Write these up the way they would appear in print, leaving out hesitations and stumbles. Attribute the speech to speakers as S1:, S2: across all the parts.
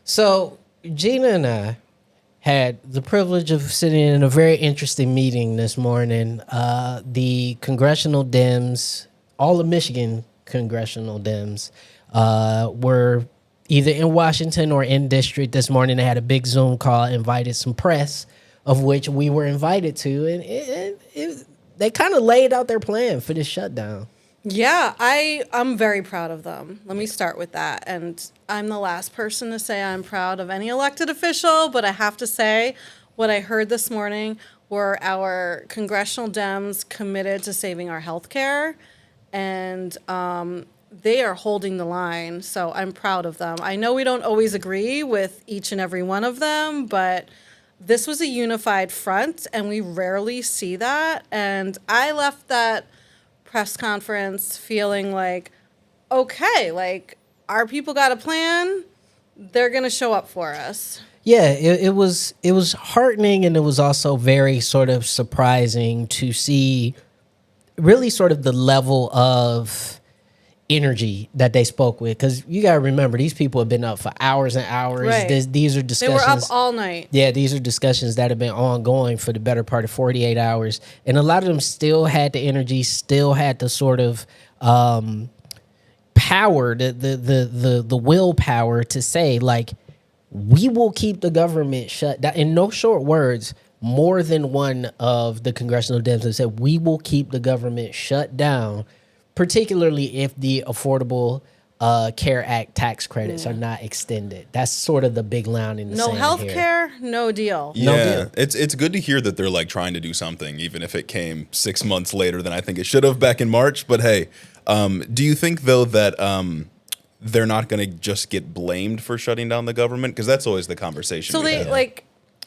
S1: So Gina and I had the privilege of sitting in a very interesting meeting this morning. The congressional Dems, all the Michigan congressional Dems, were either in Washington or in district this morning. They had a big Zoom call, invited some press, of which we were invited to, and they kind of laid out their plan for this shutdown.
S2: Yeah, I'm very proud of them. Let me start with that. And I'm the last person to say I'm proud of any elected official, but I have to say what I heard this morning were our congressional Dems committed to saving our health care, and they are holding the line. So I'm proud of them. I know we don't always agree with each and every one of them, but this was a unified front, and we rarely see that. And I left that press conference feeling like, okay, like our people got a plan. They're going to show up for us.
S1: Yeah, it was heartening, and it was also very sort of surprising to see really sort of the level of energy that they spoke with, because you got to remember, these people have been up for hours and hours.
S2: Right.
S1: These are
S2: They
S1: discussions.
S2: were up all night.
S1: Yeah, these are discussions that have been ongoing for the better part of 48 hours. And a lot of them still had the energy, still had the sort of power, the willpower to say, like, we will keep the government shut down. In no short words, more than one of the congressional Dems have said, we will keep the government shut down, particularly if the Affordable Care Act tax credits are not extended. That's sort of the big line in the
S2: No
S1: sand
S2: health
S1: here.
S2: care, no deal.
S1: No
S3: Yeah,
S1: deal.
S3: it's good to hear that they're like trying to do something, even if it came 6 months later than I think it should have back in March. But hey, do you think though that they're not going to just get blamed for shutting down the government? Because that's always the conversation.
S2: So
S3: we
S2: they
S3: have.
S2: like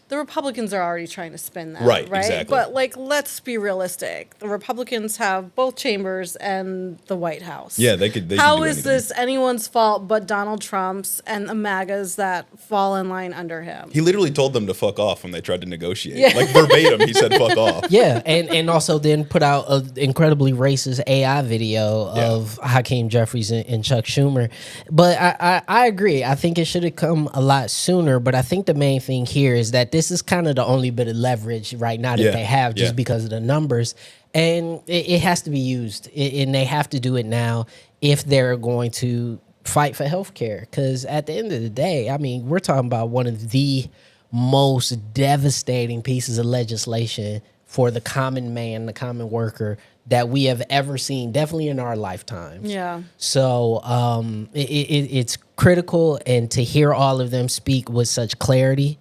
S2: the Republicans are already trying to spin that,
S3: Right,
S2: right?
S3: exactly.
S2: But like, let's be realistic. The Republicans have both chambers and the White House.
S3: Yeah, they could.
S2: How
S3: do
S2: is
S3: anything.
S2: this anyone's fault but Donald Trump's and the MAGAs that fall in line under him?
S3: He literally told them to fuck off when they tried to negotiate.
S2: Yeah.
S3: Like verbatim, he said fuck off.
S1: Yeah, and also then put out an incredibly racist AI video of Hakeem Jeffries and Chuck Schumer. But I agree. I think it should have come a lot sooner. But I think the main thing here is that this is kind of the only bit of leverage right now that
S3: Yeah,
S1: they have, just
S3: yeah.
S1: because of the numbers. And it has to be used. And they have to do it now if they're going to fight for healthcare. Because at the end of the day, I mean, we're talking about one of the most devastating pieces of legislation for the common man, the common worker, that we have ever seen, definitely in our lifetimes.
S2: Yeah.
S1: So it's critical, and to hear all of them speak with such clarity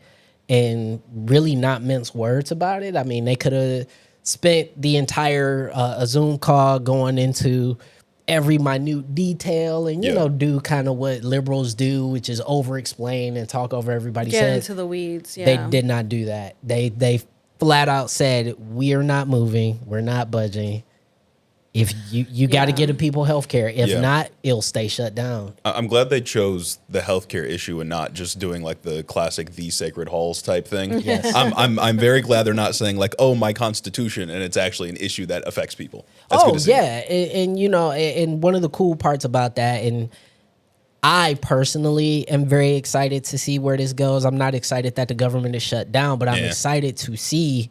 S1: and really not mince words about it. I mean, they could have spent the entire Zoom call going into every minute detail and, you
S3: Yeah.
S1: know, do kind of what liberals do, which is over-explain and talk over everybody's
S2: Get
S1: head.
S2: into the weeds. Yeah.
S1: They did not do that. They flat out said, we are not moving. We're not budging. If you got to
S2: Yeah.
S1: get the people health care. If
S3: Yeah.
S1: not, it'll stay shut down.
S3: I'm glad they chose the healthcare issue and not just doing like the classic "the sacred halls" type thing.
S1: Yes.
S3: I'm very glad they're not saying like, "Oh, my constitution," and it's actually an issue that affects people. That's good
S1: Oh
S3: to see.
S1: yeah, and you know, and one of the cool parts about that, and I personally am very excited to see where this goes. I'm not excited that the government is shut down, but I'm
S3: Yeah.
S1: excited to see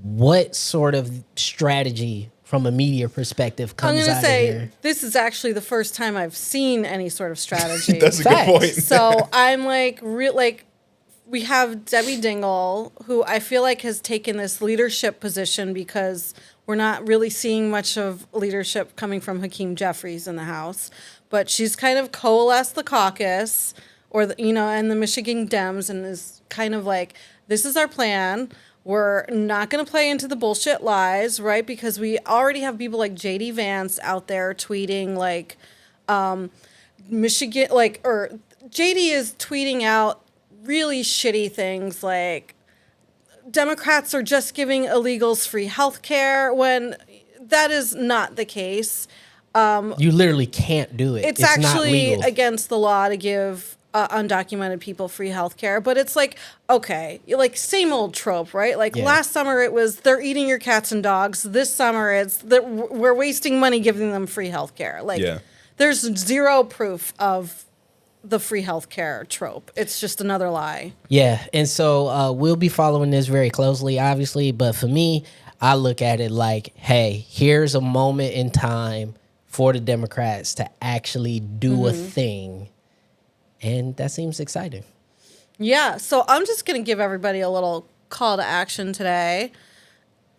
S1: what sort of strategy from a media perspective
S2: I'm
S1: comes
S2: going to
S1: out
S2: say
S1: of here.
S2: this is actually the first time I've seen any sort of strategy.
S3: That's a
S1: Facts.
S3: good point.
S2: So I'm like, we have Debbie Dingell, who I feel like has taken this leadership position because we're not really seeing much of leadership coming from Hakeem Jeffries in the House. But she's kind of coalesced the caucus, or and the Michigan Dems, and is kind of like, this is our plan. We're not going to play into the bullshit lies, right? Because we already have people like JD Vance out there tweeting like Michigan, or JD is tweeting out really shitty things like Democrats are just giving illegals free health care, when that is not the case.
S1: You literally can't do it.
S2: It's
S1: not
S2: actually
S1: legal.
S2: against the law to give undocumented people free health care. But it's like, okay, like same old trope, right? Like
S1: Yeah.
S2: last summer it was they're eating your cats and dogs. This summer it's that we're wasting money giving them free health care. Like
S3: Yeah.
S2: there's zero proof of the free healthcare trope. It's just another lie.
S1: Yeah, and so we'll be following this very closely, obviously. But for me, I look at it like, hey, here's a moment in time for the Democrats to actually do a thing, and that seems exciting.
S2: Yeah, so I'm just going to give everybody a little call to action today.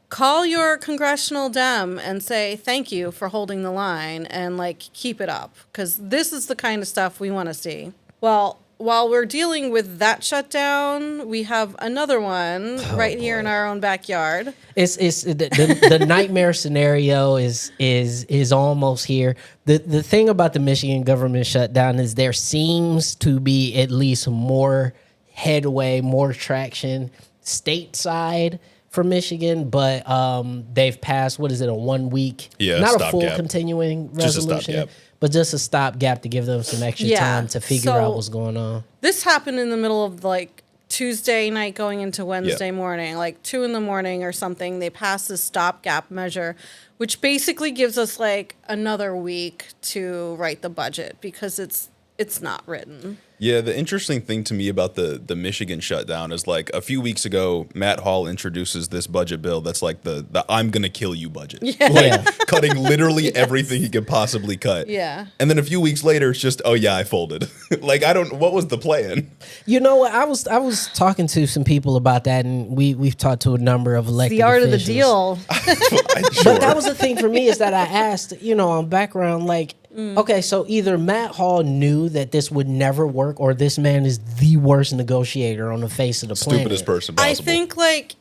S2: Call your congressional Dem and say thank you for holding the line and like keep it up, because this is the kind of stuff we want to see. Well, while we're dealing with that shutdown, we have another one right here in our own backyard.
S1: It's the nightmare scenario is almost here. The thing about the Michigan government shutdown is there seems to be at least more headway, more traction stateside for Michigan, but they've passed, what is it, a 1 week, not a full
S3: stopgap.
S1: Continuing
S3: Just a
S1: resolution,
S3: stopgap.
S1: but just a stopgap to give them some extra time to figure out what's going on.
S2: This happened in the middle of like Tuesday night going into Wednesday morning, like 2 a.m. or something. They passed this stopgap measure, which basically gives us like another week to write the budget because it's not written.
S3: Yeah, the interesting thing to me about the Michigan shutdown is like a few weeks ago, Matt Hall introduces this budget bill that's like the I'm gonna kill you budget.
S1: Yeah.
S3: Cutting literally everything he could possibly cut.
S2: Yeah.
S3: And then a few weeks later, it's just, oh yeah, I folded. Like, what was the plan?
S1: You know what? I was talking to some people about that, and we've talked to a number of elected
S2: The art of the
S1: officials.
S2: deal.
S3: Sure.
S1: But that was the thing for me is that I asked, on background, like, okay, so either Matt Hall knew that this would never work, or this man is the worst negotiator on the face of the planet.
S3: Stupidest person possible.
S2: I think like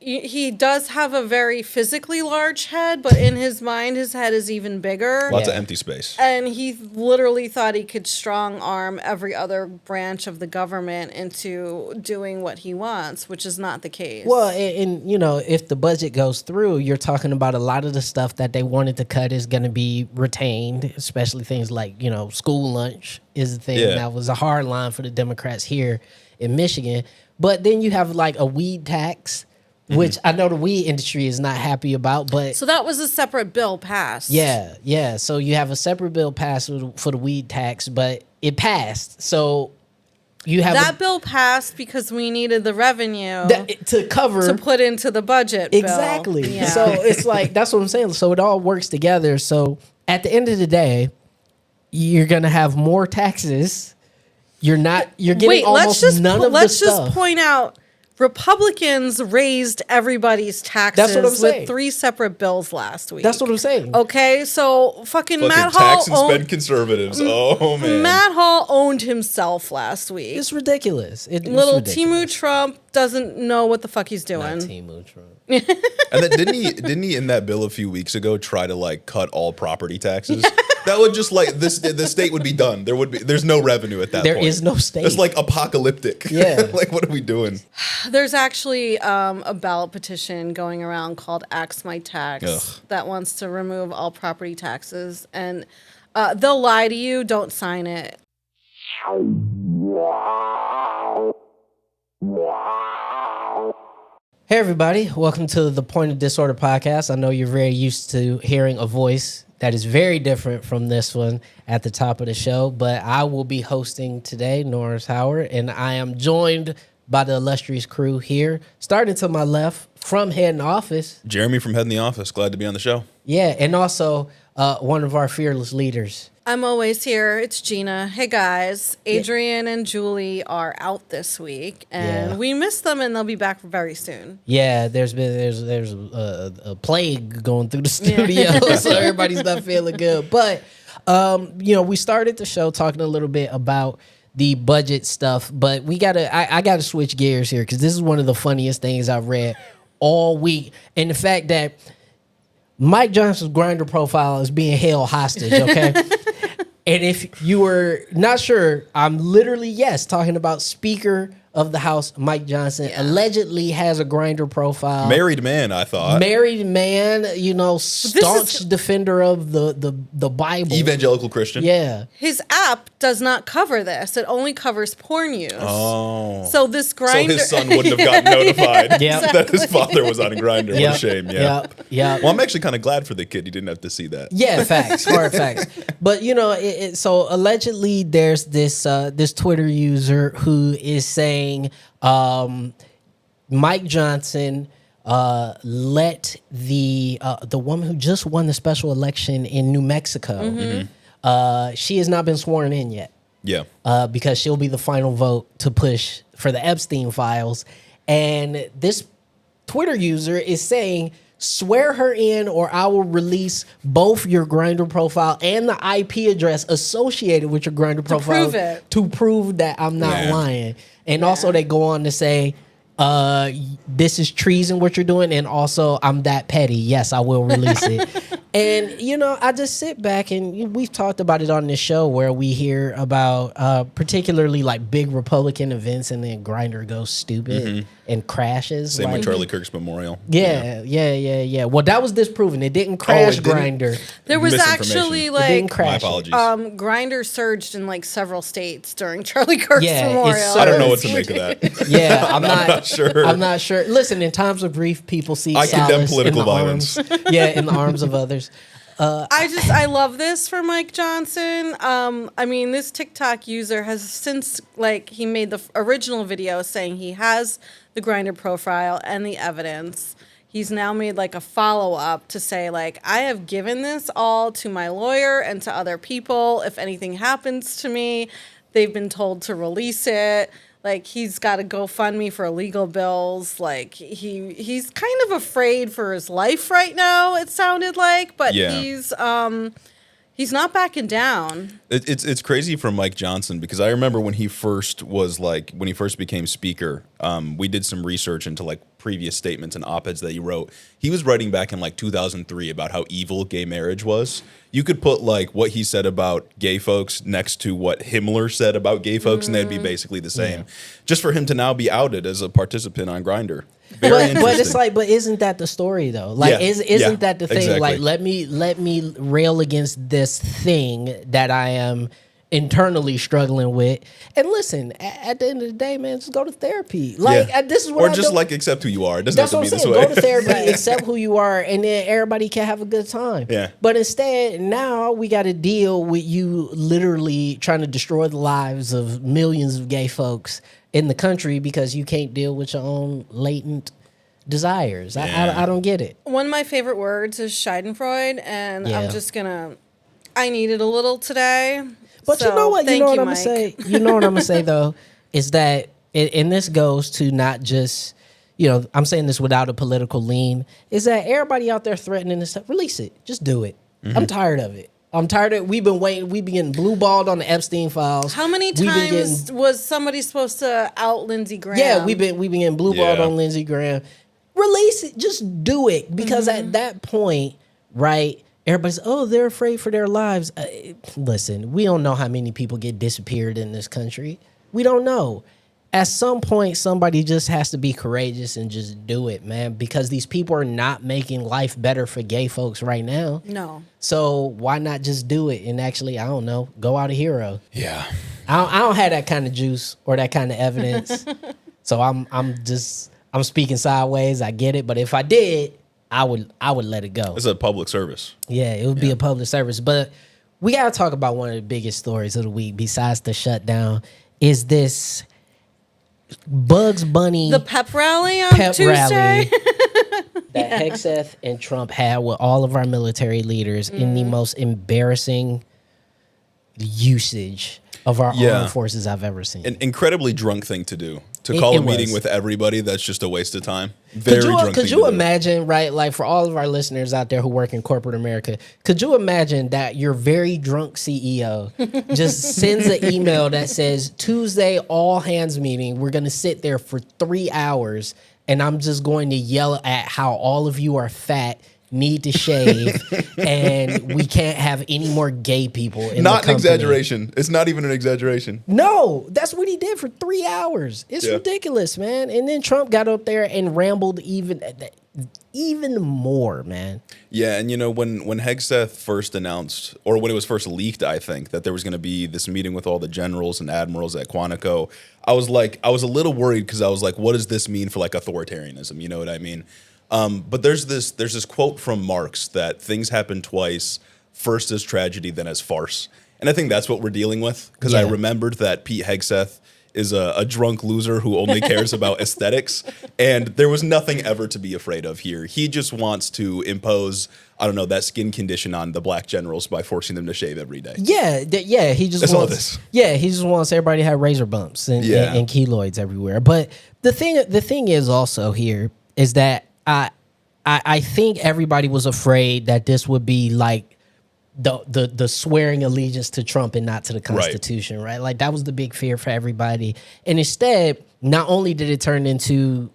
S2: he does have a very physically large head, but in his mind, his head is even bigger.
S3: Lots of
S1: Yeah.
S3: empty space.
S2: And he literally thought he could strong arm every other branch of the government into doing what he wants, which is not the case.
S1: Well, and if the budget goes through, you're talking about a lot of the stuff that they wanted to cut is going to be retained, especially things like, school lunch is the thing.
S3: Yeah.
S1: That was a hard line for the Democrats here in Michigan. But then you have like a weed tax, which I know the weed industry is not happy about, but
S2: So that was a separate bill passed.
S1: yeah. So you have a separate bill passed for the weed tax, but it passed. So you have
S2: That bill passed because we needed the revenue
S1: to cover
S2: to put into the budget bill.
S1: exactly.
S2: Yeah.
S1: So it's like that's what I'm saying. So it all works together. So at the end of the day, you're gonna have more taxes. You're getting
S2: Wait,
S1: almost none of the
S2: let's
S1: stuff.
S2: just point out Republicans raised everybody's taxes
S1: That's what I'm saying.
S2: with 3 separate bills last week.
S1: That's what I'm saying.
S2: Okay, so fucking Matt
S3: Fucking tax and
S2: Hall
S3: spend conservatives. Oh man.
S2: Matt Hall owned himself last week.
S1: It's ridiculous. It's
S2: Little
S1: ridiculous.
S2: Timu Trump doesn't know what the fuck he's
S1: Not
S2: doing.
S1: Timu Trump.
S3: And then didn't he in that bill a few weeks ago try to like cut all property taxes? That would just like the state would be done. There's no revenue at that
S1: There
S3: point.
S1: is no state.
S3: It's like apocalyptic.
S1: Yeah.
S3: Like what are we doing?
S2: There's actually a ballot petition going around called Axe My Tax
S3: Ugh.
S2: that wants to remove all property taxes. And they'll lie to you. Don't sign it.
S1: Hey everybody, welcome to the Point of Disorder podcast. I know you're very used to hearing a voice that is very different from this one at the top of the show, but I will be hosting today, Norris Howard, and I am joined by the illustrious crew here. Starting to my left from head in office,
S3: Jeremy from Head in the Office. Glad to be on the show.
S1: yeah, and also one of our fearless leaders.
S2: I'm always here. It's Gina. Hey guys, Adrian and Julie are out this week, and
S1: Yeah.
S2: we miss them, and they'll be back very soon.
S1: Yeah, there's a plague going through the studio, so everybody's not feeling good. But we started the show talking a little bit about the budget stuff, but I gotta switch gears here because this is one of the funniest things I've read all week, and the fact that Mike Johnson's Grindr profile is being held hostage. Okay. And if you were not sure, I'm literally, talking about Speaker of the House, Mike Johnson, allegedly has a Grindr profile.
S3: Married man, I thought.
S1: Married man, staunch defender of the Bible.
S3: Evangelical Christian.
S1: Yeah.
S2: His app does not cover this. It only covers porn use.
S3: Oh.
S2: So this
S3: So
S2: Grinder.
S3: his son wouldn't have gotten notified
S1: Yep.
S3: that his father was on Grindr. What a shame. Yeah.
S1: Yeah.
S3: Well, I'm actually kind of glad for the kid. He didn't have to see that.
S1: Yeah, facts, hard facts. But so allegedly, there's this Twitter user who is saying Mike Johnson let the woman who just won the special election in New Mexico. She has not been sworn in yet.
S3: Yeah.
S1: Because she'll be the final vote to push for the Epstein files, and this Twitter user is saying, swear her in or I will release both your Grindr profile and the IP address associated with your Grindr profile
S2: prove it.
S1: to prove that I'm not lying. And also they go on to say, this is treason what you're doing, and also I'm that petty. Yes, I will release it. And I just sit back, and we've talked about it on this show where we hear about particularly like big Republican events, and then Grindr goes stupid and crashes.
S3: Same
S1: like,
S3: with Charlie Kirk's memorial.
S1: yeah. Well, that was disproven. It didn't crash
S3: it didn't?
S1: Grindr.
S2: There was
S3: Misinformation.
S2: actually
S1: It
S2: like
S1: didn't
S3: My
S1: crash.
S3: apologies.
S2: Grindr surged in like several states during Charlie Kirk's
S1: Yeah, it
S2: memorial.
S3: I don't know what
S1: surged.
S3: to make of that.
S1: Yeah, I'm not
S3: sure.
S1: I'm not sure. Listen, in times of grief, people see
S3: I condemn
S1: solace
S3: political
S1: in the
S3: violence.
S1: arms. Yeah, in the arms of others.
S2: I love this for Mike Johnson. I mean, this TikTok user has since he made the original video saying he has the Grindr profile and the evidence. He's now made a follow up to say I have given this all to my lawyer and to other people. If anything happens to me, they've been told to release it. He's got to GoFundMe for legal bills. He's kind of afraid for his life right now, it sounded like, but
S3: Yeah.
S2: he's not backing down.
S3: It's crazy for Mike Johnson because I remember when he first became speaker, we did some research into previous statements and op-eds that he wrote. He was writing back in 2003 about how evil gay marriage was. You could put what he said about gay folks next to what Himmler said about gay folks, and they'd be basically the same.
S1: Yeah.
S3: Just for him to now be outed as a participant on Grindr. Very interesting.
S1: But it's but isn't that the story though? Isn't that the thing?
S3: Exactly.
S1: Let me rail against this thing that I am internally struggling with. And listen, at the end of the day, man, just go to therapy. This is what
S3: or
S1: I
S3: just
S1: do.
S3: accept who you are. It doesn't
S1: That's
S3: have
S1: what
S3: to
S1: I'm
S3: be
S1: saying.
S3: this way.
S1: Go to therapy, accept who you are, and then everybody can have a good time.
S3: Yeah.
S1: But instead, now we got to deal with you literally trying to destroy the lives of millions of gay folks in the country because you can't deal with your own latent desires.
S3: Yeah.
S1: I don't get it.
S2: One of my favorite words is Schadenfreude, and
S1: Yeah.
S2: I'm just gonna. I needed a little today.
S1: But
S2: so
S1: you know what?
S2: Thank
S1: You know what I'm
S2: Mike.
S1: gonna say. You know what I'm gonna say though is that, and this goes to not just, I'm saying this without a political lean. Is that everybody out there threatening this stuff? Release it. Just do it. I'm tired of it. I'm tired of. We've been waiting. We've been getting blue balled on the Epstein files.
S2: How many
S1: We've been
S2: times was somebody supposed to out Lindsey Graham?
S1: Yeah, we've been getting blue balled
S3: Yeah.
S1: on Lindsey Graham. Release it. Just do it because at that point, right? Everybody's, they're afraid for their lives. Listen, we don't know how many people get disappeared in this country. We don't know. At some point, somebody just has to be courageous and just do it, man, because these people are not making life better for gay folks right now.
S2: No.
S1: So why not just do it and actually, I don't know, go out a hero?
S3: Yeah.
S1: I don't have that kind of juice or that kind of evidence. So I'm speaking sideways. I get it, but if I did, I would let it go.
S3: It's a public service.
S1: Yeah, it would be a public service. But we got to talk about one of the biggest stories of the week besides the shutdown is this Bugs Bunny
S2: The pep rally on
S1: pep
S2: Tuesday.
S1: rally that Hegseth and Trump had with all of our military leaders in the most embarrassing usage of our armed forces I've ever seen.
S3: An incredibly drunk thing to do. To
S1: It-
S3: call
S1: it
S3: a meeting
S1: was.
S3: with everybody, that's just a waste of time. Very drunk
S1: Could
S3: thing
S1: you
S3: to do.
S1: imagine, right? For all of our listeners out there who work in corporate America, could you imagine that your very drunk CEO just sends an email that says, Tuesday, all hands meeting, we're going to sit there for 3 hours and I'm just going to yell at how all of you are fat need to shave, and we can't have any more gay people in
S3: Not
S1: the
S3: an
S1: company.
S3: exaggeration. It's not even an exaggeration.
S1: No, that's what he did for 3 hours. It's
S3: Yeah.
S1: ridiculous, man. And then Trump got up there and rambled even more, man.
S3: Yeah, and when Hegseth first announced, or when it was first leaked, I think that there was going to be this meeting with all the generals and admirals at Quantico. I was a little worried because I was like, what does this mean for like authoritarianism? You know what I mean? But there's this quote from Marx that things happen twice, first as tragedy, then as farce, and I think that's what we're dealing with because I
S1: Yeah.
S3: remembered that Pete Hegseth is a drunk loser who only cares about aesthetics. And there was nothing ever to be afraid of here. He just wants to impose, I don't know, that skin condition on the black generals by forcing them to shave every day.
S1: Yeah, he just
S3: That's all
S1: wants.
S3: it is.
S1: Yeah, he just wants everybody to have razor bumps and,
S3: Yeah.
S1: and keloids everywhere. But the thing is also here is that I think everybody was afraid that this would be like the swearing allegiance to Trump and not to the Constitution, right? Like that was the big fear for everybody. And instead, not only did it turn into,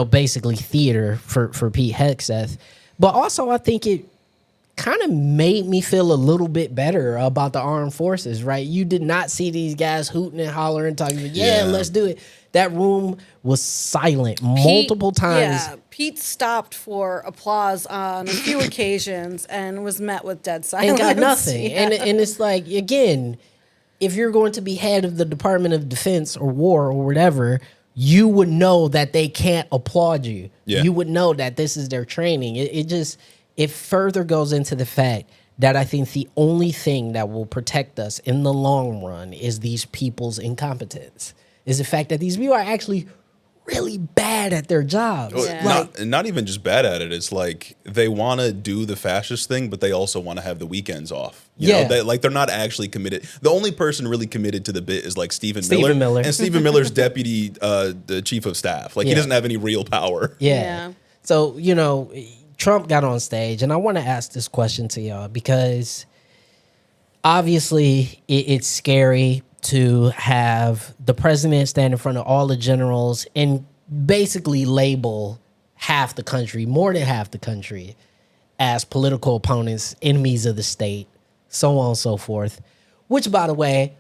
S1: basically theater for Pete Hegseth, but also I think it kind of made me feel a little bit better about the armed forces, right? You did not see these guys hooting and hollering, talking,
S3: Yeah.
S1: let's do it. That room was silent multiple times.
S2: Yeah, Pete stopped for applause on a few occasions and was met with dead silence.
S1: And got nothing.
S2: Yeah.
S1: And it's like, again, if you're going to be head of the Department of Defense or War or whatever, you would know that they can't applaud you.
S3: Yeah.
S1: You would know that this is their training. It further goes into the fact that I think the only thing that will protect us in the long run is these people's incompetence. Is the fact that these people are actually really bad at their jobs.
S2: Yeah.
S3: Not even just bad at it. It's like they want to do the fascist thing, but they also want to have the weekends off. You know, they're not actually committed. The only person really committed to the bit is like Stephen Miller. And Stephen Miller's deputy, the chief of staff. Like he doesn't have any real power.
S1: Yeah. So, Trump got on stage, and I want to ask this question to y'all because obviously it's scary to have the president stand in front of all the generals and basically label half the country, more than half the country, as political opponents, enemies of the state, so on and so forth. Which, by the way,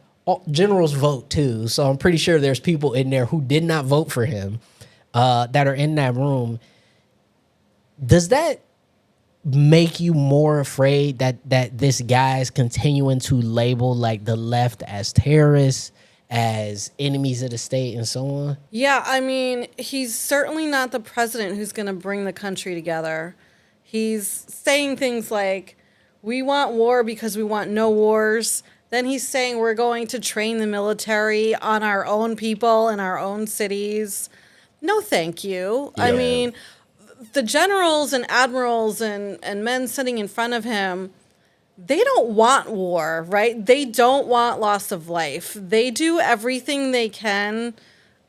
S1: generals vote too. So I'm pretty sure there's people in there who did not vote for him that are in that room. Does that make you more afraid that this guy is continuing to label like the left as terrorists, as enemies of the state, and so on?
S2: Yeah, I mean, he's certainly not the president who's going to bring the country together. He's saying things like, we want war because we want no wars. Then he's saying we're going to train the military on our own people in our own cities. No, thank you. I
S3: Yeah.
S2: mean, the generals and admirals and men sitting in front of him, they don't want war, right? They don't want loss of life. They do everything they can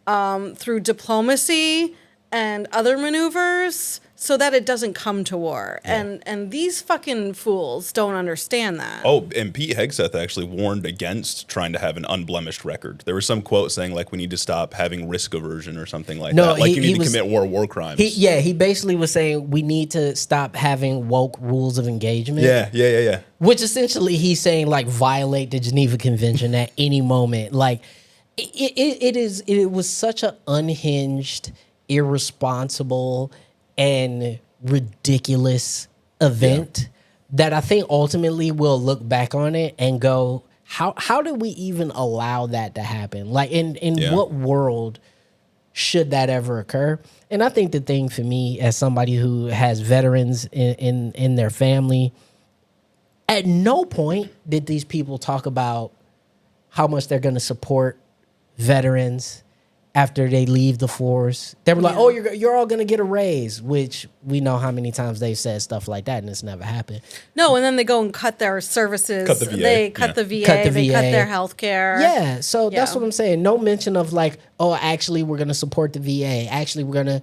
S2: through diplomacy and other maneuvers so that it doesn't come to war. And these fucking fools don't understand that.
S3: Oh, and Pete Hegseth actually warned against trying to have an unblemished record. There was some quote saying like we need to stop having risk aversion or something like that. Like you need to commit war crimes.
S1: He basically was saying we need to stop having woke rules of engagement.
S3: Yeah.
S1: Which essentially he's saying like violate the Geneva Convention at any moment. Like it was such an unhinged, irresponsible, and ridiculous event that I think ultimately we'll look back on it and go, how did we even allow that to happen? Like in what world should that ever occur? And I think the thing for me as somebody who has veterans in their family, at no point did these people talk about how much they're going to support veterans after they leave the force. They were like, oh, you're all going to get a raise, which we know how many times they've said stuff like that and it's never happened.
S2: No, and then they go and cut their services.
S3: Cut the VA.
S2: They cut the VA.
S1: Cut the
S2: they
S1: VA.
S2: cut their health care.
S1: Yeah, so that's
S2: Yeah.
S1: what I'm saying. No mention of like, oh, actually, we're going to support the VA. Actually, we're going to,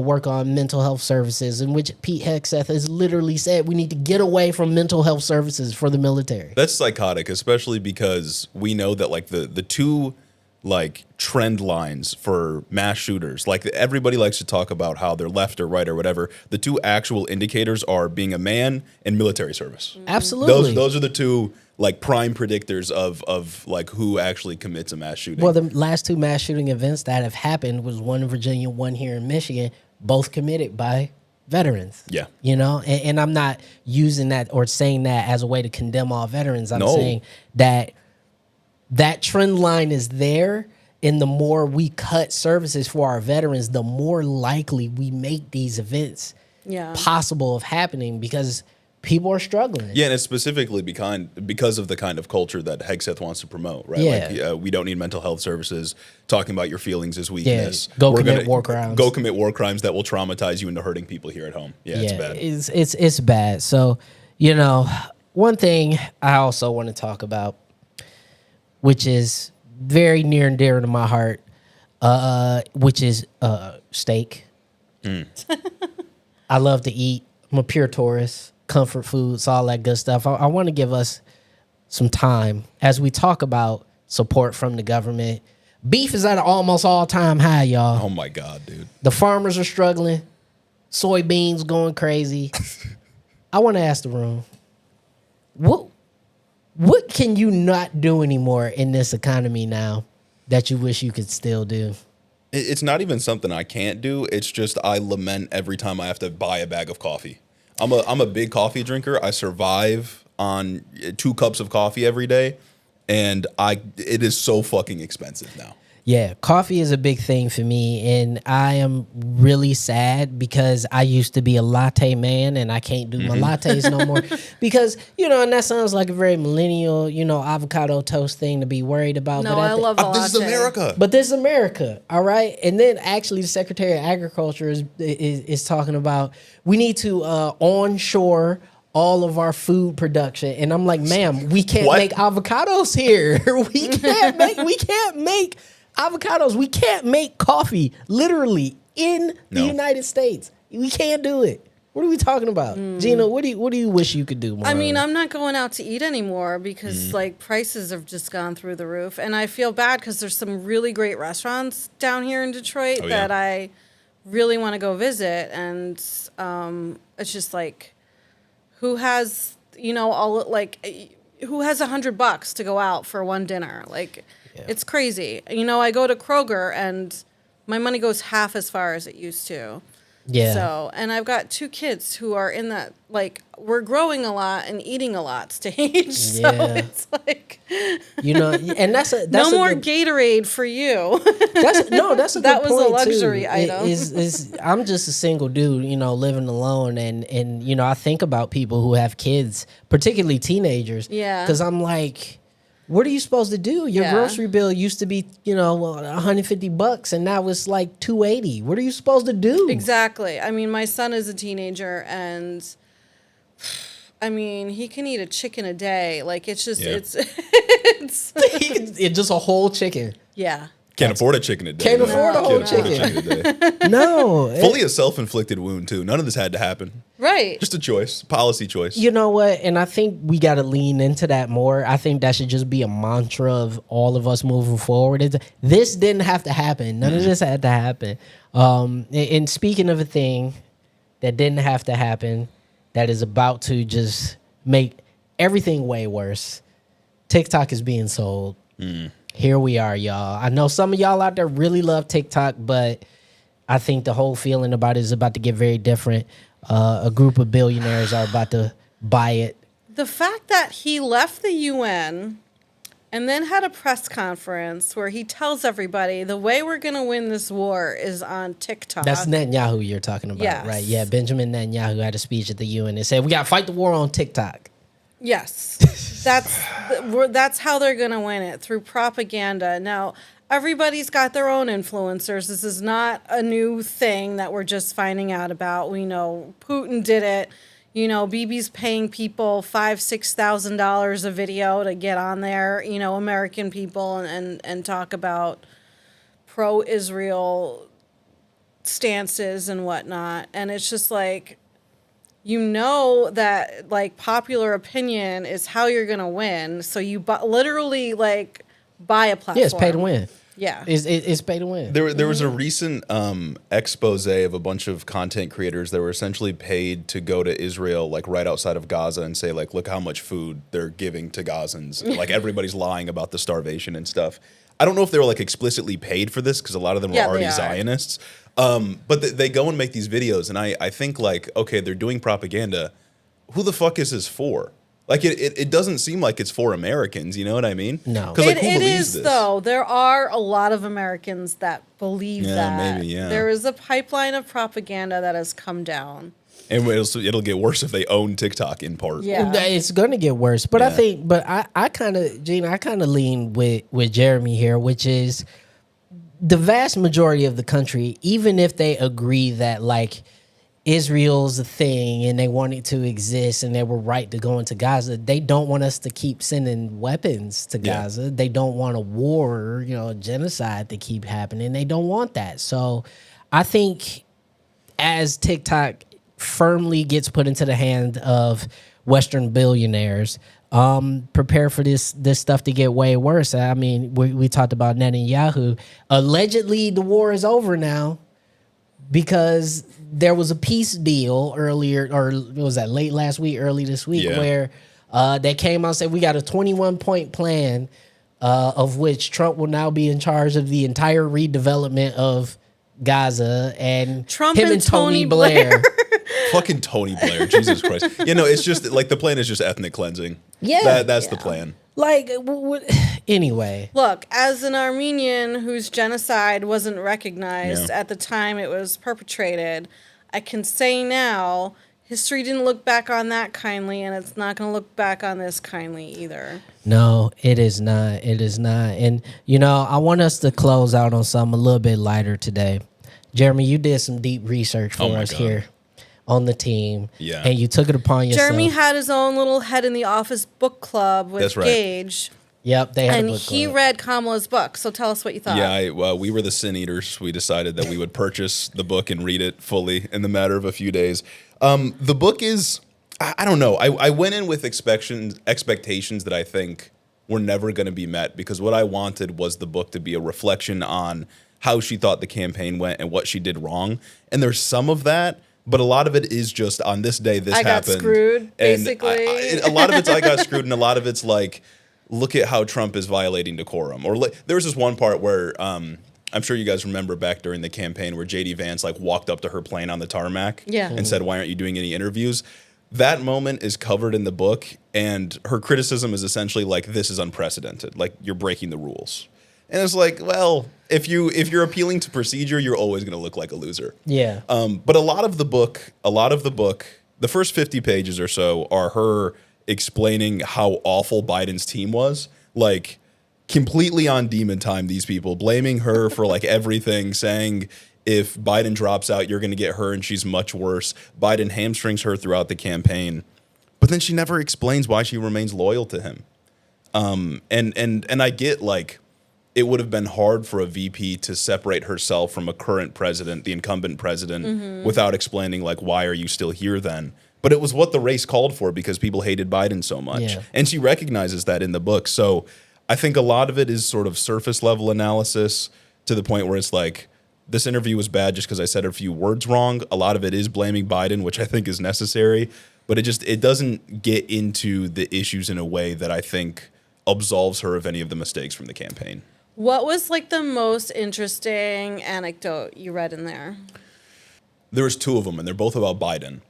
S1: work on mental health services, in which Pete Hegseth has literally said we need to get away from mental health services for the military.
S3: That's psychotic, especially because we know that like the two like trend lines for mass shooters. Like everybody likes to talk about how they're left or right or whatever. The two actual indicators are being a man and military service.
S1: Absolutely.
S3: Those are the two like prime predictors of like who actually commits a mass shooting.
S1: Well, the last two mass shooting events that have happened was one in Virginia, one here in Michigan, both committed by veterans.
S3: Yeah.
S1: You know, and I'm not using that or saying that as a way to condemn all veterans. I'm
S3: No.
S1: saying that trend line is there. And the more we cut services for our veterans, the more likely we make these events
S2: Yeah.
S1: possible of happening because people are struggling.
S3: Yeah, and it's specifically because of the kind of culture that Hegseth wants to promote, right?
S1: Yeah.
S3: Like, we don't need mental health services. Talking about your feelings is weakness.
S1: Go
S3: We're
S1: commit war crimes.
S3: Go commit war crimes that will traumatize you into hurting people here at home. Yeah, it's bad.
S1: It's bad. So, you know, one thing I also want to talk about, which is very near and dear to my heart, which is steak. I love to eat. I'm a pure tourist. Comfort foods, all that good stuff. I want to give us some time as we talk about support from the government. Beef is at an almost all-time high, y'all.
S3: Oh my God, dude.
S1: The farmers are struggling. Soybeans going crazy. I want to ask the room, what can you not do anymore in this economy now that you wish you could still do?
S3: It's not even something I can't do. It's just I lament every time I have to buy a bag of coffee. I'm a big coffee drinker. I survive on 2 cups of coffee every day, and it is so fucking expensive now.
S1: Yeah, coffee is a big thing for me, and I am really sad because I used to be a latte man, and I can't do my lattes no more because, you know, and that sounds like a very millennial, you know, avocado toast thing to be worried about.
S2: No,
S1: but
S2: I love a
S3: This is
S2: latte.
S3: America.
S1: But this is America, all right? And then actually the Secretary of Agriculture is talking about we need to onshore all of our food production. And I'm like, ma'am, we can't
S3: What?
S1: make avocados here. we can't make avocados. We can't make coffee literally in the
S3: No.
S1: United States. We can't do it. What are we talking about? Gina, what do you wish you could do more?
S2: I mean, I'm not going out to eat anymore because like prices have just gone through the roof, and I feel bad because there's some really great restaurants down here in Detroit
S3: Oh, yeah.
S2: that I really want to go visit, and it's just like, who has who has $100 to go out for one dinner? Like, it's crazy. You know, I go to Kroger and my money goes half as far as it used to.
S1: Yeah.
S2: So, and I've got 2 kids who are in that, like, we're growing a lot and eating a lot stage. So
S1: Yeah.
S2: it's like,
S1: You know, and that's
S2: no
S1: a
S2: more
S1: good-
S2: Gatorade for you.
S1: That's a
S2: That
S1: good
S2: was a
S1: point,
S2: luxury
S1: too.
S2: item.
S1: I'm just a single dude, you know, living alone, and you know, I think about people who have kids, particularly teenagers.
S2: Yeah.
S1: Because I'm like, what are you supposed to do? Your
S2: Yeah.
S1: grocery bill used to be, you know, $150, and now it's like $280. What are you supposed to do?
S2: Exactly. I mean, my son is a teenager, and I mean, he can eat a chicken a day. Like, it's just,
S3: Yeah.
S1: It's just a whole chicken.
S2: yeah.
S3: Can't afford a chicken a day.
S1: Can't
S3: man.
S1: afford a whole
S3: Can't afford
S1: chicken.
S3: a day.
S1: No.
S3: Fully a self-inflicted wound too. None of this had to happen.
S2: Right.
S3: Just a choice, policy choice.
S1: You know what? And I think we got to lean into that more. I think that should just be a mantra of all of us moving forward. This didn't have to happen. None of this had to happen. And speaking of a thing that didn't have to happen, that is about to just make everything way worse, TikTok is being sold. Here we are, y'all. I know some of y'all out there really love TikTok, but I think the whole feeling about it is about to get very different. A group of billionaires are about to buy it.
S2: The fact that he left the UN and then had a press conference where he tells everybody the way we're going to win this war is on TikTok.
S1: That's Netanyahu you're talking about,
S2: Yes.
S1: right? Yeah, Benjamin Netanyahu had a speech at the UN and said, we got to fight the war on TikTok.
S2: Yes. That's how they're going to win it, through propaganda. Now, everybody's got their own influencers. This is not a new thing that we're just finding out about. We know Putin did it. You know, Bibi's paying people $5,000-$6,000 a video to get on there, you know, American people, and talk about pro-Israel stances and whatnot. And it's just like, you know that, like, popular opinion is how you're going to win. So you literally, like, buy a platform.
S1: Yeah, it's pay to win.
S2: Yeah.
S1: It's pay to win.
S3: There was a recent expose of a bunch of content creators that were essentially paid to go to Israel, like right outside of Gaza, and say, like, look how much food they're giving to Gazans. Like, everybody's lying about the starvation and stuff. I don't know if they were like explicitly paid for this because a lot of them were
S2: Yeah, they
S3: already
S2: are.
S3: Zionists. But they go and make these videos, and I think, like, okay, they're doing propaganda. Who the fuck is this for? Like, it doesn't seem like it's for Americans. You know what I mean?
S1: No.
S3: Because, like, who
S2: It
S3: believes
S2: is,
S3: this?
S2: though. There are a lot of Americans that believe
S3: Yeah,
S2: that.
S3: maybe, yeah.
S2: There is a pipeline of propaganda that has come down.
S3: And it'll get worse if they own TikTok in part.
S2: Yeah.
S1: It's gonna get worse. But I
S3: Yeah.
S1: think, I kind of, Gina, I kind of lean with Jeremy here, which is the vast majority of the country, even if they agree that like Israel's a thing and they want it to exist and they were right to go into Gaza, they don't want us to keep sending weapons to
S3: Yeah.
S1: Gaza. They don't want a war, genocide to keep happening. They don't want that. So I think as TikTok firmly gets put into the hand of Western billionaires, prepare for this stuff to get way worse. I mean, we talked about Netanyahu. Allegedly, the war is over now because there was a peace deal earlier, or was that late last week, early this week,
S3: Yeah.
S1: where they came out and said we got a 21-point plan, of which Trump will now be in charge of the entire redevelopment of Gaza, and
S2: Trump
S1: him
S2: and
S1: and Tony
S2: Tony
S1: Blair.
S3: Fucking Tony Blair, Jesus Christ. It's just like the plan is just ethnic cleansing.
S1: Yeah.
S3: That's the plan.
S1: Like, anyway.
S2: Look, as an Armenian whose genocide wasn't recognized
S3: Yeah.
S2: at the time it was perpetrated, I can say now history didn't look back on that kindly, and it's not going to look back on this kindly either.
S1: No, it is not. It is not. And, I want us to close out on something a little bit lighter today. Jeremy, you did some deep research for
S3: Oh my
S1: us
S3: God.
S1: here on the team.
S3: Yeah.
S1: And you took it upon yourself.
S2: Jeremy had his own little head in the office book club with
S3: That's right.
S2: Gage,
S1: Yep, they had
S2: and
S1: a book
S2: he
S1: club.
S2: read Kamala's book. So tell us what you thought.
S3: Yeah, we were the Sin Eaters. We decided that we would purchase the book and read it fully in the matter of a few days. The book is, I don't know. I went in with expectations that I think were never going to be met, because what I wanted was the book to be a reflection on how she thought the campaign went and what she did wrong. And there's some of that, but a lot of it is just on this day, this
S2: I got
S3: happened.
S2: screwed,
S3: And
S2: basically.
S3: a lot of it's I got screwed, and a lot of it's like, look at how Trump is violating decorum. Or there was this one part where I'm sure you guys remember back during the campaign where JD Vance like walked up to her plane on the tarmac
S2: Yeah.
S3: and said, "Why aren't you doing any interviews?" That moment is covered in the book, and her criticism is essentially like, "This is unprecedented. Like, you're breaking the rules." And it's like, well, if you're appealing to procedure, you're always going to look like a loser.
S1: Yeah.
S3: But a lot of the book, the first 50 pages or so are her explaining how awful Biden's team was. Like, completely on demon time, these people, blaming her for like everything, saying if Biden drops out, you're going to get her and she's much worse. Biden hamstrings her throughout the campaign. But then she never explains why she remains loyal to him. And I get, like, it would have been hard for a VP to separate herself from a current president, the incumbent president, without explaining, like, why are you still here then? But it was what the race called for because people hated Biden so much.
S1: Yeah.
S3: And she recognizes that in the book. So I think a lot of it is sort of surface level analysis to the point where it's like, this interview was bad just because I said a few words wrong. A lot of it is blaming Biden, which I think is necessary. But it doesn't get into the issues in a way that I think absolves her of any of the mistakes from the campaign.
S2: What was like the most interesting anecdote you read in there?
S3: There was two of them, and they're both about Biden.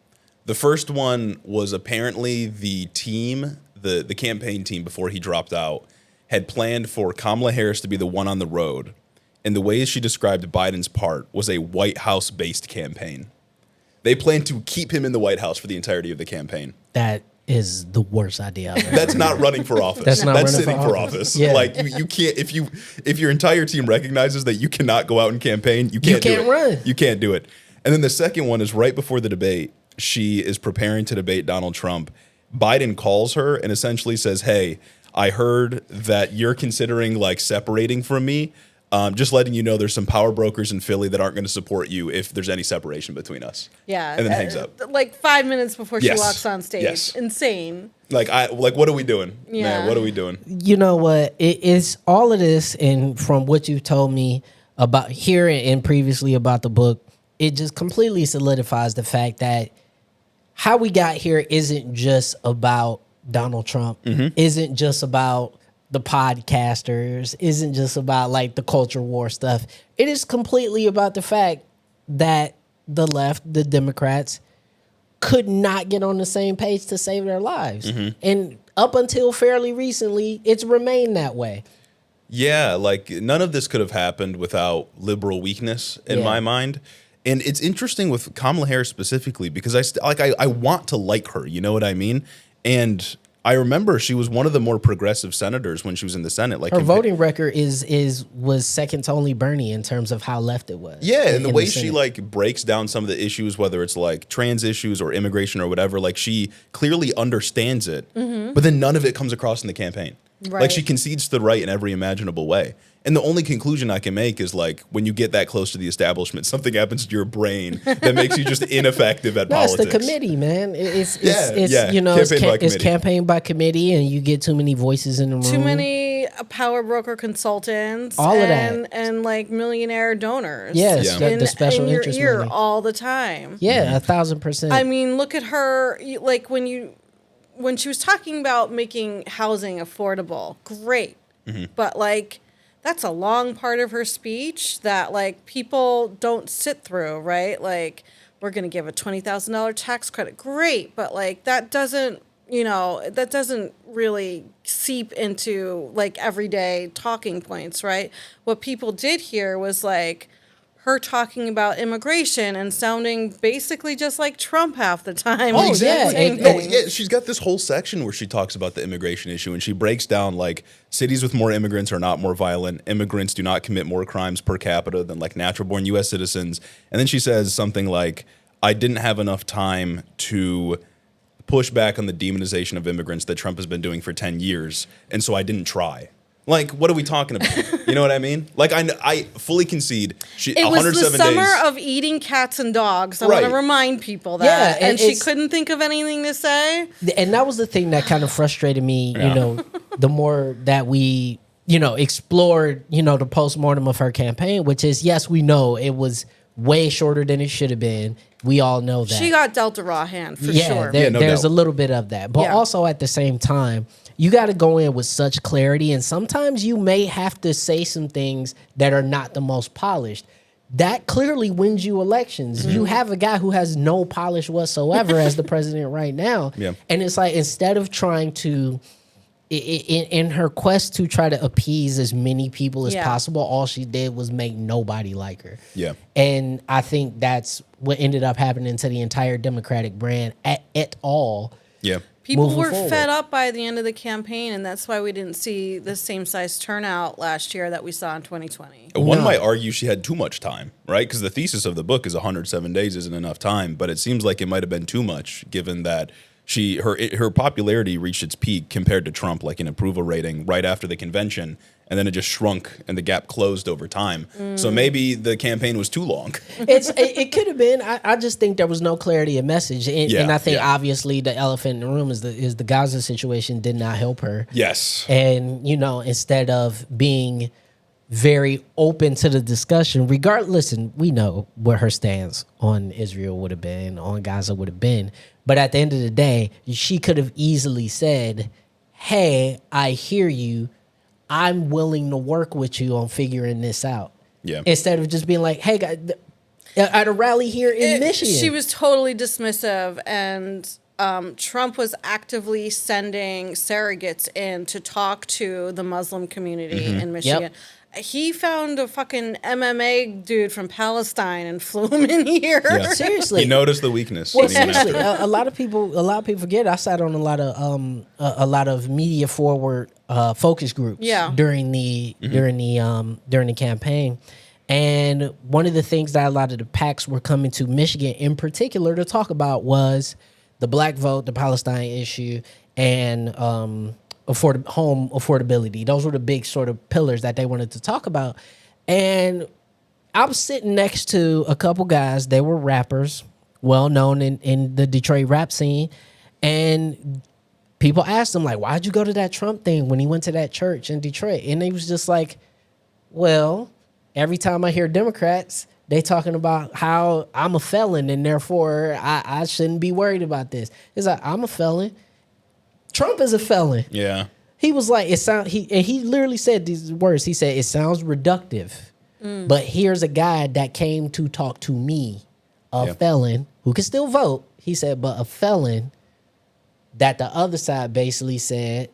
S3: The first one was apparently the team, the campaign team before he dropped out, had planned for Kamala Harris to be the one on the road. And the way she described Biden's part was a White House-based campaign. They planned to keep him in the White House for the entirety of the campaign.
S1: That is the worst idea I've ever
S3: That's not running for office.
S1: That's not running
S3: sitting
S1: for
S3: for
S1: office.
S3: office.
S1: Yeah.
S3: Like you can't if your entire team recognizes that you cannot go out and campaign, you can't
S1: can't
S3: do it.
S1: run.
S3: You can't do it. And then the second one is right before the debate. She is preparing to debate Donald Trump. Biden calls her and essentially says, "Hey, I heard that you're considering like separating from me. Just letting you know there's some power brokers in Philly that aren't going to support you if there's any separation between us."
S2: Yeah.
S3: And then hangs up.
S2: Like 5 minutes before she
S3: Yes.
S2: walks on stage.
S3: Yes.
S2: Insane.
S3: Like what are we doing?
S2: Yeah.
S3: Man, what are we doing?
S1: You know what? It is all of this, and from what you told me about here and previously about the book, it just completely solidifies the fact that how we got here isn't just about Donald Trump, isn't just about the podcasters, isn't just about like the culture war stuff. It is completely about the fact that the left, the Democrats, could not get on the same page to save their lives. And up until fairly recently, it's remained that way.
S3: Yeah, like none of this could have happened without liberal weakness in
S1: Yeah.
S3: my mind. And it's interesting with Kamala Harris specifically because I want to like her, you know what I mean? And I remember she was one of the more progressive senators when she was in the Senate. Like
S1: Her voting record was second to only Bernie in terms of how left it was.
S3: Yeah, and the
S1: in
S3: way she
S1: Senate.
S3: like breaks down some of the issues, whether it's like trans issues or immigration or whatever, like she clearly understands it, but then none of it comes across in the campaign. Like
S2: Right.
S3: she concedes to the right in every imaginable way. And the only conclusion I can make is like when you get that close to the establishment, something happens to your brain that makes you just ineffective at
S1: No,
S3: politics.
S1: it's the committee, man. It's
S3: Yeah,
S1: you know, it's,
S3: campaign by
S1: it's
S3: committee.
S1: campaign by committee, and you get too many voices in the room.
S2: Too many power broker consultants,
S1: All of
S2: and,
S1: that.
S2: and like millionaire donors.
S1: Yes,
S3: Yeah.
S1: the special
S2: in your
S1: interest
S2: ear
S1: money.
S2: all the time.
S1: Yeah, 1,000%.
S2: I mean, look at her. Like when she was talking about making housing affordable, great, but like that's a long part of her speech that like people don't sit through, right? Like we're gonna give a $20,000 tax credit, great, but like that doesn't. That doesn't really seep into like everyday talking points, right? What people did here was like her talking about immigration and sounding basically just like Trump half the time.
S1: Oh,
S2: Like,
S1: yeah,
S2: same
S1: and-
S3: No,
S2: thing.
S3: yeah, she's got this whole section where she talks about the immigration issue and she breaks down like cities with more immigrants are not more violent. Immigrants do not commit more crimes per capita than like natural born US citizens. And then she says something like, I didn't have enough time to push back on the demonization of immigrants that Trump has been doing for 10 years. And so I didn't try. Like, what are we talking about? You know what I mean? Like, I fully concede. She,
S2: It was the
S3: 107
S2: summer
S3: days.
S2: of eating cats and dogs. I want
S3: Right.
S2: to remind people that.
S1: Yeah,
S2: and
S1: and
S2: she
S1: it's-
S2: couldn't think of anything to say.
S1: And that was the thing that kind of frustrated me,
S3: Yeah.
S1: you know, the more that we, you know, explored, you know, the postmortem of her campaign, which is, yes, we know it was way shorter than it should have been. We all know that.
S2: She got dealt a raw hand for
S1: yeah,
S2: sure.
S3: Yeah, no
S1: there's
S3: doubt.
S1: a little bit of that. But
S2: Yeah.
S1: also at the same time, you got to go in with such clarity. And sometimes you may have to say some things that are not the most polished. That clearly wins you elections.
S3: Mm-hmm.
S1: You have a guy who has no polish whatsoever as the president right now.
S3: Yeah.
S1: And it's like, instead of trying to, in her quest to try to appease as many people as
S2: Yeah.
S1: possible, all she did was make nobody like her.
S3: Yeah.
S1: And I think that's what ended up happening to the entire Democratic brand at all.
S3: Yeah.
S2: People
S1: moving
S2: were
S1: forward.
S2: fed up by the end of the campaign, and that's why we didn't see the same size turnout last year that we saw in 2020.
S3: One
S1: No.
S3: might argue she had too much time, right? Because the thesis of the book is 107 days isn't enough time, but it seems like it might have been too much given that her popularity reached its peak compared to Trump, like in approval rating, right after the convention, and then it just shrunk and the gap closed over time. So maybe the campaign was too long.
S1: It could have been. I just think there was no clarity of message, and,
S3: Yeah,
S1: and I think
S3: yeah.
S1: obviously the elephant in the room is the Gaza situation did not help her.
S3: Yes.
S1: And, you know, instead of being very open to the discussion, regardless, and we know what her stance on Israel would have been, on Gaza would have been. But at the end of the day, she could have easily said, hey, I hear you. I'm willing to work with you on figuring this out.
S3: Yeah.
S1: Instead of just being like, hey, guys, at a rally here in Michigan.
S2: She was totally dismissive, and Trump was actively sending surrogates in to talk to the Muslim community in Michigan. He found a fucking MMA dude from Palestine and flew him in here.
S3: Yeah.
S1: Seriously.
S3: You noticed the weakness.
S1: Well,
S3: and he went after
S1: seriously,
S3: it.
S1: a lot of people forget. I sat on a lot of media forward focus groups
S2: Yeah.
S1: during the campaign, and one of the things that a lot of the PACs were coming to Michigan in particular to talk about was the black vote, the Palestine issue, and home affordability. Those were the big sort of pillars that they wanted to talk about, and I was sitting next to a couple guys. They were rappers, well known in the Detroit rap scene, and people asked him, like, why'd you go to that Trump thing when he went to that church in Detroit? And he was just like, well, every time I hear Democrats, they talking about how I'm a felon and therefore I shouldn't be worried about this. It's like, I'm a felon. Trump is a felon.
S3: Yeah.
S1: He was like, he literally said these words. He said, it sounds reductive, but here's a guy that came to talk to me, a felon who can still vote. He said, but a felon that the other side basically said,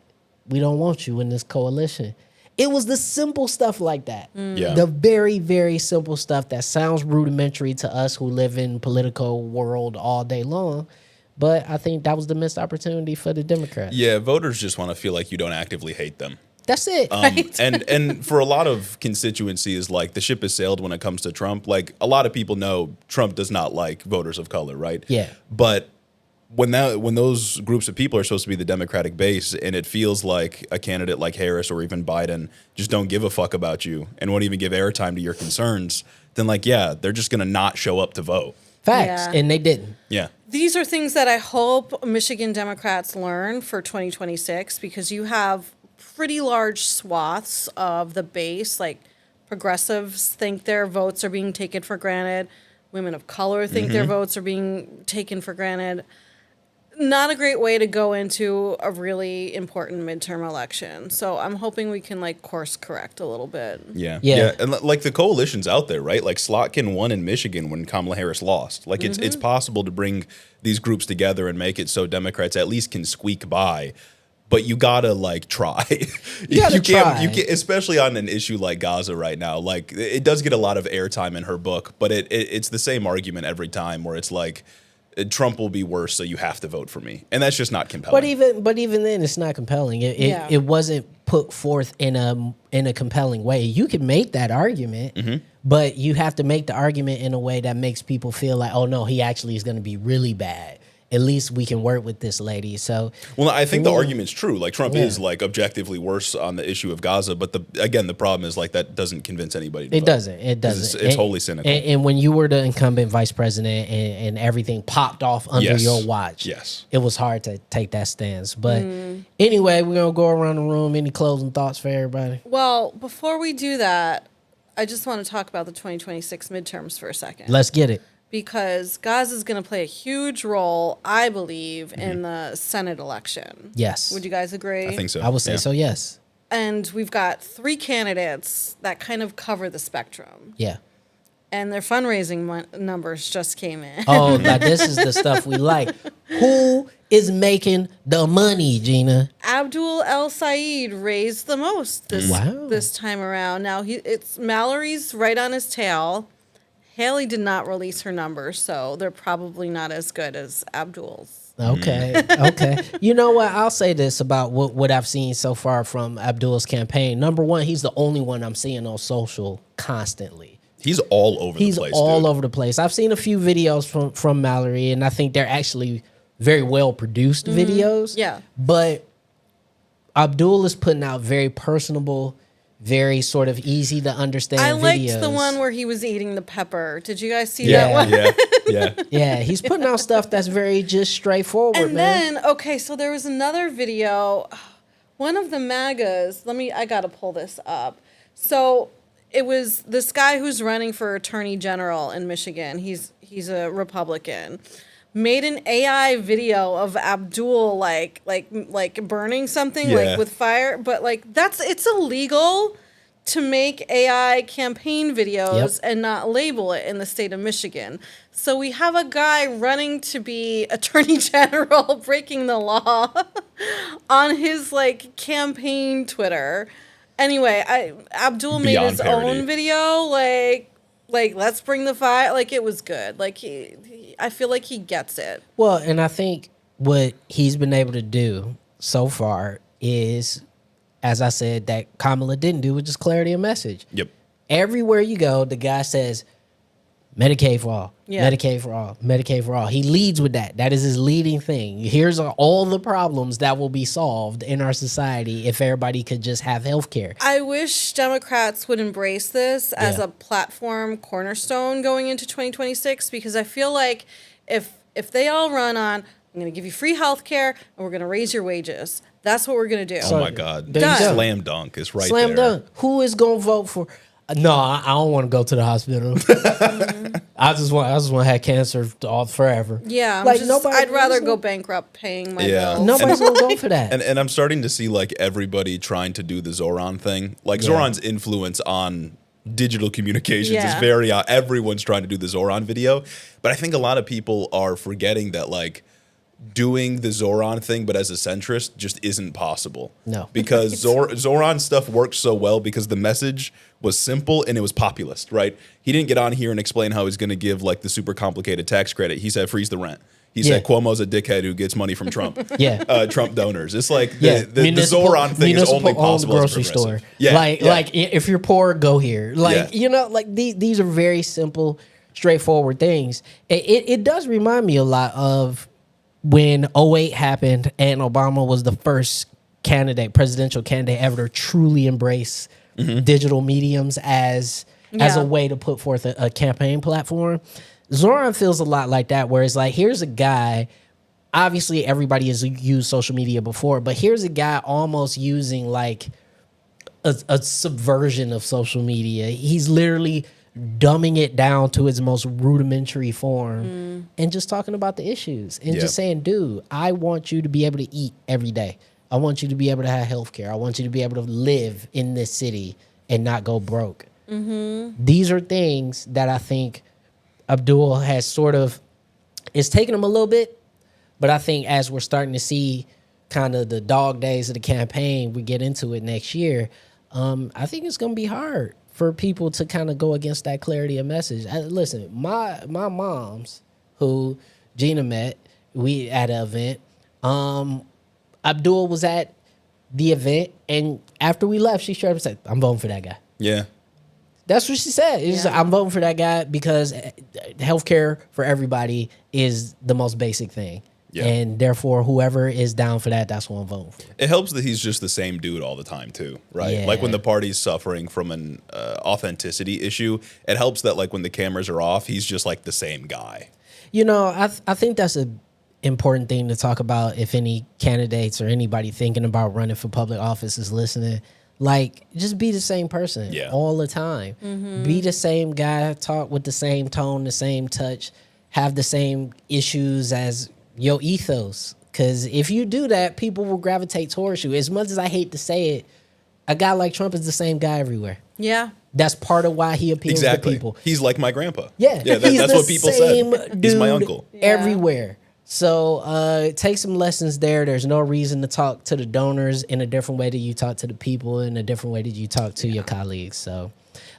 S1: we don't want you in this coalition. It was the simple stuff like that.
S3: Yeah.
S1: The very, very simple stuff that sounds rudimentary to us who live in political world all day long. But I think that was the missed opportunity for the Democrats.
S3: Yeah, voters just want to feel like you don't actively hate them.
S1: That's it.
S3: And for a lot of constituencies, like the ship has sailed when it comes to Trump. Like a lot of people know Trump does not like voters of color, right?
S1: Yeah.
S3: But when those groups of people are supposed to be the Democratic base, and it feels like a candidate like Harris or even Biden just don't give a fuck about you and won't even give airtime to your concerns, then like, yeah, they're just gonna not show up to vote.
S1: Facts.
S2: Yeah.
S1: And they didn't.
S3: Yeah.
S2: These are things that I hope Michigan Democrats learn for 2026, because you have pretty large swaths of the base, like progressives think their votes are being taken for granted. Women of color think their votes are being taken for granted. Not a great way to go into a really important midterm election. So I'm hoping we can like course correct a little bit.
S3: Yeah.
S1: Yeah.
S3: And like the coalition's out there, right? Like Slotkin won in Michigan when Kamala Harris lost. Like it's possible to bring these groups together and make it so Democrats at least can squeak by. But you gotta like try. You
S1: gotta try.
S3: You can't, especially on an issue like Gaza right now. Like it does get a lot of airtime in her book, but it's the same argument every time where it's like, Trump will be worse, so you have to vote for me, and that's just not compelling.
S1: But even then, it's not compelling.
S2: Yeah.
S1: It wasn't put forth in a compelling way. You can make that argument, but you have to make the argument in a way that makes people feel like, oh no, he actually is going to be really bad. At least we can work with this lady. So,
S3: well, I think the argument's true. Like Trump is like objectively worse on the issue of Gaza, but the problem is like that doesn't convince anybody. To
S1: It
S3: vote.
S1: doesn't. It doesn't.
S3: It's wholly cynical.
S1: And when you were the incumbent vice president and everything popped off under
S3: Yes.
S1: your watch,
S3: Yes.
S1: it was hard to take that stance. But anyway, we're gonna go around the room. Any closing thoughts for everybody?
S2: Well, before we do that, I just want to talk about the 2026 midterms for a second.
S1: Let's get it.
S2: Because Gaza is going to play a huge role, I believe, in the Senate election.
S1: Yes.
S2: Would you guys agree?
S3: I think so.
S1: I would say
S3: Yeah.
S1: so. Yes.
S2: And we've got 3 candidates that kind of cover the spectrum.
S1: Yeah.
S2: And their fundraising numbers just came in.
S1: Oh, now this is the stuff we like. Who is making the money, Gina?
S2: Abdul El Said raised the most this time around. Now it's Mallory's right on his tail. Haley did not release her numbers, so they're probably not as good as Abdul's.
S1: Okay. Okay. You know what? I'll say this about what I've seen so far from Abdul's campaign. Number one, he's the only one I'm seeing on social constantly.
S3: He's all over the place.
S1: He's all
S3: dude.
S1: over the place. I've seen a few videos from Mallory, and I think they're actually very well produced videos.
S2: Yeah.
S1: But Abdul is putting out very personable, very sort of easy to understand
S2: I liked
S1: videos.
S2: the one where he was eating the pepper. Did you guys see
S1: Yeah.
S2: that one?
S3: Yeah.
S1: Yeah, he's putting out stuff that's very just straightforward,
S2: And
S1: man.
S2: then, okay, so there was another video. One of the MAGAs, I got to pull this up. So it was this guy who's running for attorney general in Michigan. He's a Republican. Made an AI video of Abdul like burning something
S3: Yeah.
S2: like with fire, but like it's illegal to make AI campaign videos and not label it in the state of Michigan. So we have a guy running to be attorney general breaking the law on his like campaign Twitter. Anyway, Abdul made
S3: Beyond
S2: his
S3: parody.
S2: own video like let's bring the fire. Like it was good. Like I feel like he gets it.
S1: Well, and I think what he's been able to do so far is, as I said, that Kamala didn't do, which is clarity of message.
S3: Yep.
S1: Everywhere you go, the guy says, Medicaid for all,
S2: Yeah.
S1: Medicaid for all, Medicaid for all. He leads with that. That is his leading thing. Here's all the problems that will be solved in our society if everybody could just have health care.
S2: I wish Democrats would embrace this as
S1: Yeah.
S2: a platform cornerstone going into 2026, because I feel like if they all run on I'm going to give you free health care, and we're going to raise your wages. That's what we're going to do.
S3: Oh my God.
S1: there
S2: you go.
S3: Slam dunk is right
S1: Slam
S3: there.
S1: dunk. Who is gonna vote for? No, I don't want to go to the hospital. I just want to have cancer all forever.
S2: Yeah,
S1: like
S2: I'd rather go bankrupt paying my
S3: Yeah.
S2: bills.
S1: Nobody's gonna go for that.
S3: And I'm starting to see like everybody trying to do the Zoran thing. Like Zoran's influence on digital communications is
S2: Yeah.
S3: very everyone's trying to do the Zoran video. But I think a lot of people are forgetting that like doing the Zoran thing, but as a centrist, just isn't possible.
S1: No.
S3: Because Zoran stuff worked so well because the message was simple and it was populist, right? He didn't get on here and explain how he's going to give like the super complicated tax credit. He said freeze the rent. He said Cuomo's a dickhead who gets money from Trump. Trump donors. It's like the Zoran thing is only possible
S1: grocery
S3: as a progressive.
S1: store.
S3: Yeah,
S1: like if you're poor, go here. Like like these are very simple, straightforward things. It does remind me a lot of when 2008 happened and Obama was the first presidential candidate ever to truly embrace digital mediums as a way to put forth a campaign platform. Zoran feels a lot like that, where it's like, here's a guy, obviously everybody has used social media before, but here's a guy almost using like a subversion of social media. He's literally dumbing it down to its most rudimentary form and just talking about the issues and just saying, dude, I want you to be able to eat every day. I want you to be able to have health care. I want you to be able to live in this city and not go broke. These are things that I think Abdul has it's taken him a little bit, but I think as we're starting to see kind of the dog days of the campaign, we get into it next year, I think it's going to be hard for people to kind of go against that clarity of message. Listen, my moms, who Gina met, we at an event, Abdul was at the event, and after we left, she straight up said, I'm voting for that guy.
S3: Yeah.
S1: That's what she said. It's just, I'm voting for that guy because healthcare for everybody is the most basic thing. Yeah. And therefore, whoever is down for that, that's what I'm voting for.
S3: It helps that he's just the same dude all the time, too, right?
S1: Yeah.
S3: Like when the party's suffering from an authenticity issue, it helps that like when the cameras are off, he's just like the same guy.
S1: You know, I think that's a important thing to talk about if any candidates or anybody thinking about running for public office is listening. Like, just be the same person all the time. Be the same guy, talk with the same tone, the same touch, have the same issues as your ethos. Because if you do that, people will gravitate towards you. As much as I hate to say it, a guy like Trump is the same guy everywhere.
S2: Yeah.
S1: That's part of why he appeals to people.
S3: He's like my grandpa.
S1: Yeah,
S3: that's what people said. He's my uncle.
S1: Everywhere. So take some lessons there. There's no reason to talk to the donors in a different way that you talk to the people, in a different way that you talk to your colleagues. So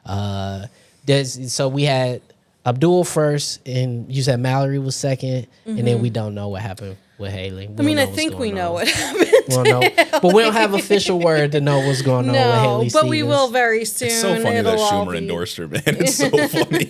S1: so we had Abdul first, and you said Mallory was second, and then we don't know what happened with Haley.
S2: I think we know what happened.
S1: We don't know, but we don't have official word to know what's going on with Haley
S2: but we
S1: Stevens.
S2: will very soon.
S3: It's so funny that Schumer endorsed her, man. It's so funny.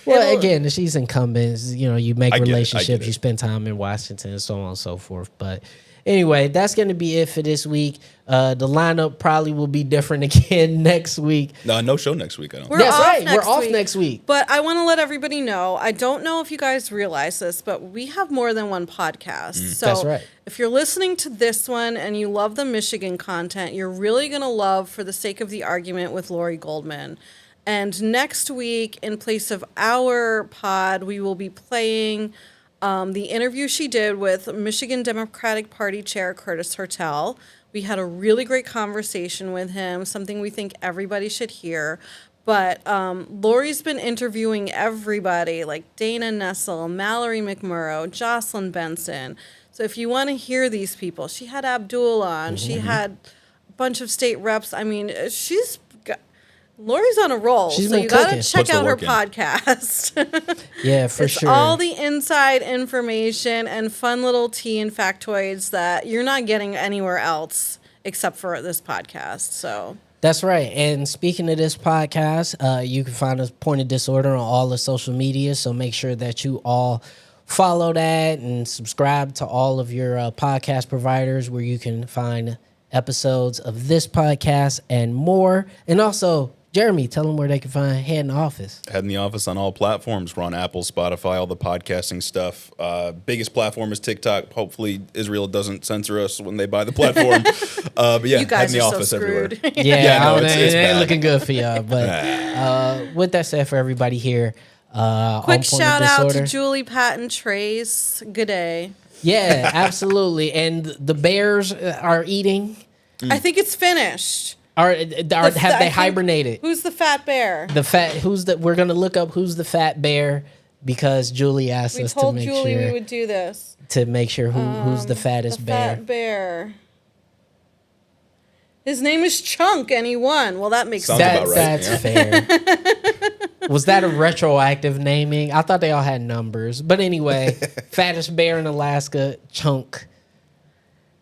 S1: Well, again, she's incumbent. You make relationships,
S3: it.
S1: you spend time in Washington, and so on and so forth. But anyway, that's going to be it for this week. The lineup probably will be different again next week.
S3: No show next week, I don't think.
S1: That's right. We're off next week.
S2: But I want to let everybody know, I don't know if you guys realize this, but we have more than one podcast. So
S1: That's right.
S2: if you're listening to this one and you love the Michigan content, you're really going to love For the Sake of the Argument with Lori Goldman. And next week, in place of our pod, we will be playing the interview she did with Michigan Democratic Party Chair Curtis Hertel. We had a really great conversation with him, something we think everybody should hear. But Lori's been interviewing everybody, like Dana Nessel, Mallory McMurrow, Jocelyn Benson. So if you want to hear these people, she had Abdul on. She had a bunch of state reps. I mean, Lori's on a roll,
S1: She's
S2: so
S1: been
S2: you got
S1: cooking.
S2: to check
S3: Puts the
S2: out her
S3: work in.
S2: podcast.
S1: Yeah, for
S2: It's
S1: sure.
S2: all the inside information and fun little tea and factoids that you're not getting anywhere else except for this podcast. So
S1: That's right. And speaking of this podcast, you can find us Point of Disorder on all the social media. So make sure that you all follow that and subscribe to all of your podcast providers where you can find episodes of this podcast and more. And also Jeremy, tell them where they can find Head in the Office.
S3: Head in the Office on all platforms. We're on Apple, Spotify, all the podcasting stuff. Biggest platform is TikTok. Hopefully Israel doesn't censor us when they buy the platform. But yeah,
S2: You guys
S3: Head in the
S2: are so
S3: Office
S2: screwed.
S3: everywhere.
S1: Yeah,
S3: no,
S1: it
S3: it's
S1: ain't
S3: bad.
S1: looking good for y'all. But with that said, for everybody here, on
S2: Quick
S1: Point of
S2: shout out to
S1: Disorder-
S2: Julie, Pat, and Trace. Good day.
S1: Yeah, absolutely. And the Bears are eating.
S2: I think it's finished.
S1: Have
S2: I
S1: they
S2: think-
S1: hibernated?
S2: Who's the fat bear?
S1: We're gonna look up who's the fat bear because Julie asked
S2: We
S1: us to
S2: told
S1: make
S2: Julie
S1: sure
S2: we would do this.
S1: who's the fattest
S2: The
S1: bear.
S2: fat bear. His name is Chunk, and he won. Well, that makes
S3: Sounds
S2: sense.
S3: about right.
S1: That's fair. Was that a retroactive naming? I thought they all had numbers. But anyway, fattest bear in Alaska, Chunk.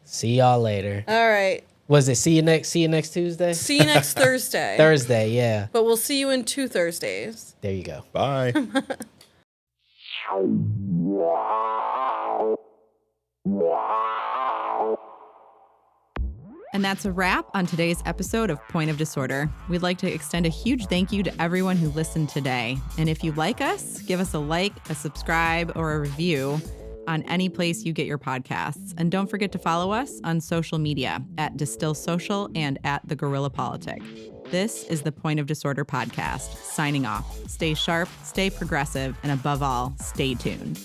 S1: See y'all later.
S2: All right.
S1: Was it see you next Tuesday?
S2: See you next Thursday.
S1: Thursday, yeah.
S2: But we'll see you in 2 Thursdays.
S1: There you go.
S3: Bye.
S4: And that's a wrap on today's episode of Point of Disorder. We'd like to extend a huge thank you to everyone who listened today. And if you like us, give us a like, a subscribe, or a review on any place you get your podcasts. And don't forget to follow us on social media at Distill Social and at The Guerrilla Politic. This is the Point of Disorder podcast, signing off. Stay sharp, stay progressive, and above all, stay tuned.